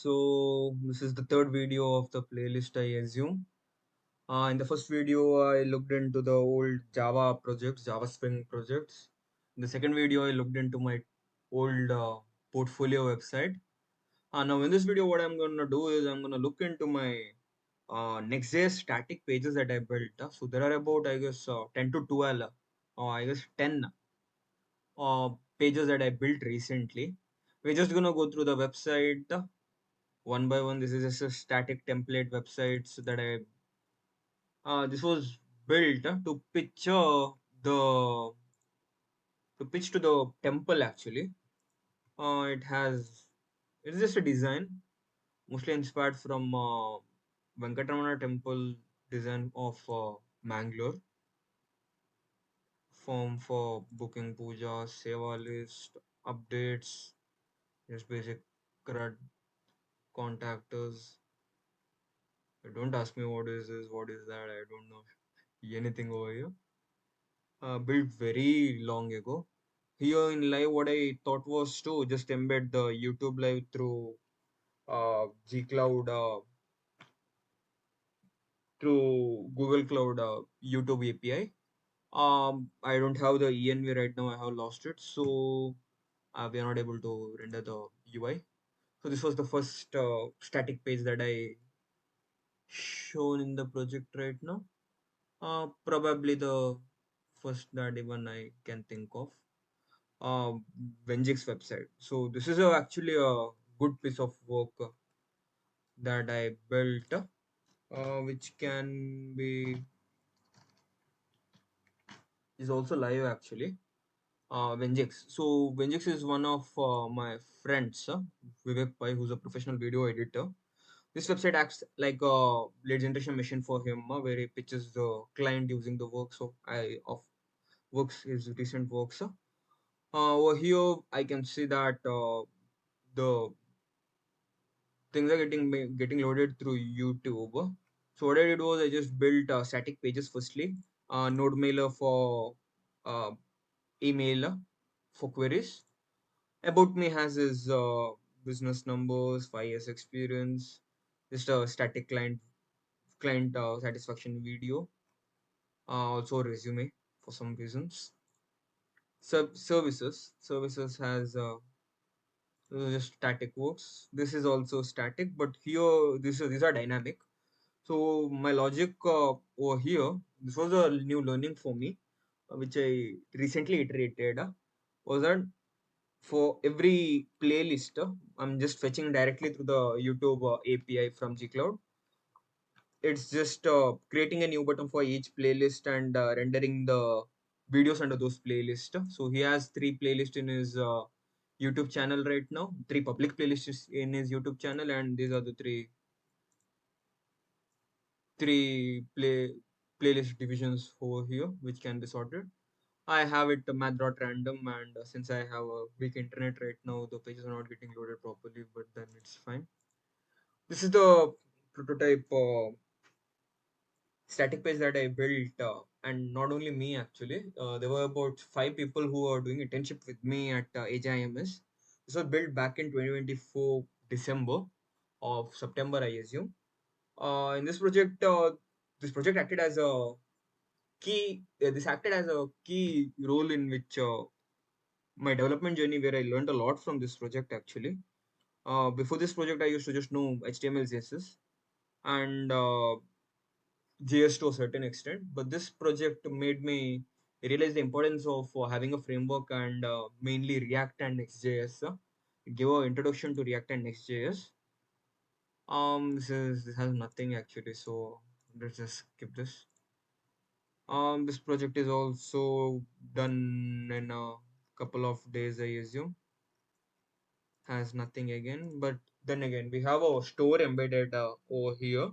So this is the third video of the playlist, I assume. In the first video, I looked into the old Java projects, Java Spring projects. In the second video, I looked into my old portfolio website. Now in this video, what I'm gonna do is I'm gonna look into my Next.js static pages that I built. So there are about, I guess, 10 to 12, or I guess 10 pages that I built recently. We're just gonna go through the website one by one. This is just a static template website so that I this was built the to pitch to the temple actually. It has it's just a design mostly inspired from Venkatramana temple design of Mangalore. Form for booking puja, seva list, updates, just basic CRUD, contactors. Don't ask me what is this, what is that. I don't know anything over here. Built very long ago. Here in live, what I thought was to just embed the YouTube live through G-Cloud, through Google Cloud YouTube API. I don't have the ENV right now. I have lost it, so we are not able to render the UI. So this was the first static page that I shown in the project right now. Probably the first that even I can think of. uh, Venjix website. So this is actually a good piece of work that I built, which can be is also live actually. Venjix. So Venjix is one of my friends, Vivek Pai, who's a professional video editor. This website acts like a lead generation machine for him, where he pitches the client using the works of works his recent works. Over here, I can see that the things are getting loaded through YouTube. So what I did was I just built static pages firstly, node mailer for uh, email for queries. About me has his business numbers, 5 years experience, just a static client satisfaction video, also a resume for some reasons. Services has just static works. This is also static, but here these are dynamic. So my logic over here, this was a new learning for me, which I recently iterated, was that for every playlist, I'm just fetching directly through the YouTube API from gcloud. It's just creating a new button for each playlist and rendering the videos under those playlists. So he has 3 playlists in his YouTube channel right now, 3 public playlists in his YouTube channel, and these are the three playlist divisions over here which can be sorted. I have it math.random, and since I have a weak internet right now, the pages are not getting loaded properly, but then it's fine. This is the prototype static page that I built, and not only me actually. There were about 5 people who were doing internship with me at AJIMS. This was built back in 2024 December of September, I assume. In this project acted as a this acted as a key role in which my development journey, where I learned a lot from this project actually. Before this project, I used to just know HTML, CSS, and JS to a certain extent. But this project made me realize the importance of having a framework, and mainly React and Next.js. It gave an introduction to React and Next.js. This has nothing actually, so let's just skip this. This project is also done in a couple of days, I assume. Has nothing again, but then again, we have a store embedded over here.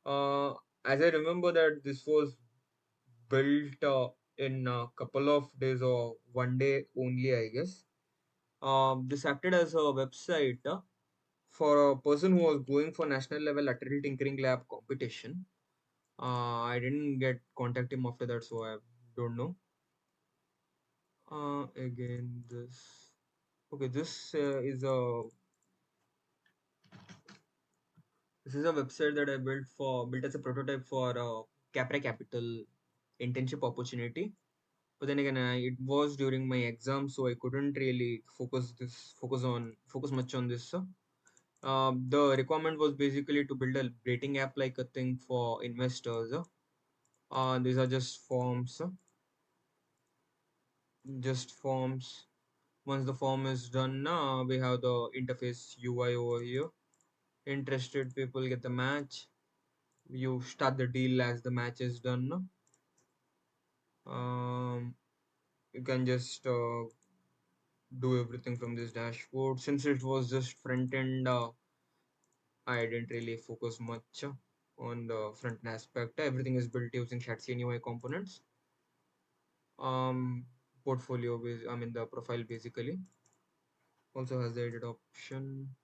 Uh, as I remember that this was built in a couple of days or one day only, I guess. This acted as a website for a person who was going for national level lateral tinkering lab competition. I didn't get contact him after that, so I don't know. Again, this okay. This is a This is a website that I built as a prototype for Capra Capital internship opportunity. But then again, it was during my exam, so I couldn't really focus much on this. The requirement was basically to build a rating app like a thing for investors. These are just forms. Once the form is done, we have the interface UI over here. Interested people get the match. You start the deal as the match is done. Um, you can just do everything from this dashboard. Since it was just front end, I didn't really focus much on the front end aspect. Everything is built using Shatsi UI components. Portfolio, I mean the profile basically also has the edit option.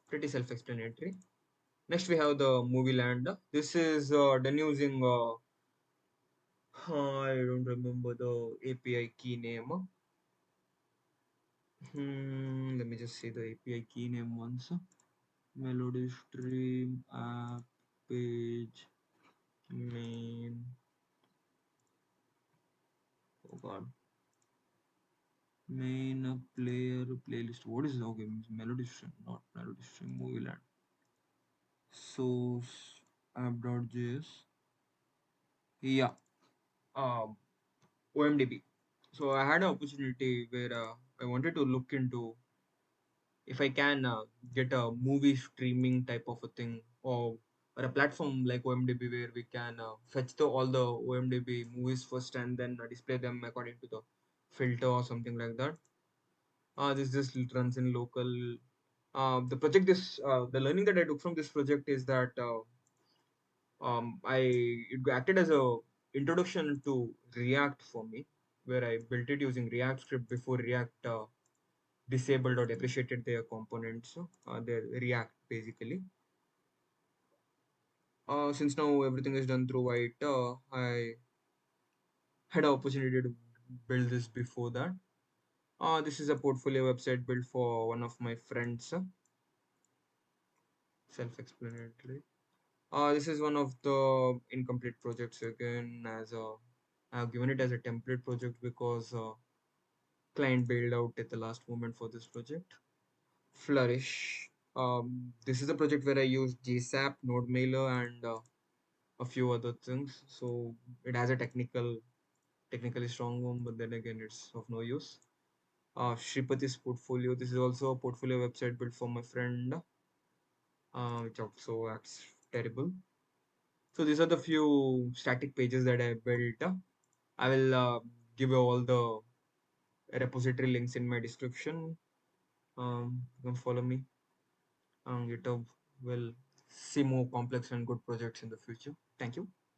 Pretty self-explanatory. Next we have the movie land. This is done using I don't remember the API key name. Let me just say the API key name once. Melody stream app page main. Oh god. Main player playlist. What is okay? Melody stream, not melody stream. Movie land. Source app.js. Yeah. Um, OMDB. So I had an opportunity where I wanted to look into if I can get a movie streaming type of a thing, or a platform like OMDB where we can fetch all the OMDB movies first and then display them according to the filter or something like that. This just runs in local. The learning that I took from this project is that it acted as a introduction to React for me, where I built it using React script before React disabled or depreciated their components, their React basically. Since now everything is done through White, I had an opportunity to build this before that. This is a portfolio website built for one of my friends, self-explanatory. This is one of the incomplete projects again. I've given it as a template project because client bailed out at the last moment for this project. Flourish. This is a project where I use GSAP, NodeMailer, and a few other things. So it has a technically strong one, but then again, it's of no use. Shripati's portfolio. This is also a portfolio website built for my friend, which also acts terrible. So these are the few static pages that I built. I will give you all the repository links in my description. You can follow me on GitHub. We'll see more complex and good projects in the future. Thank you.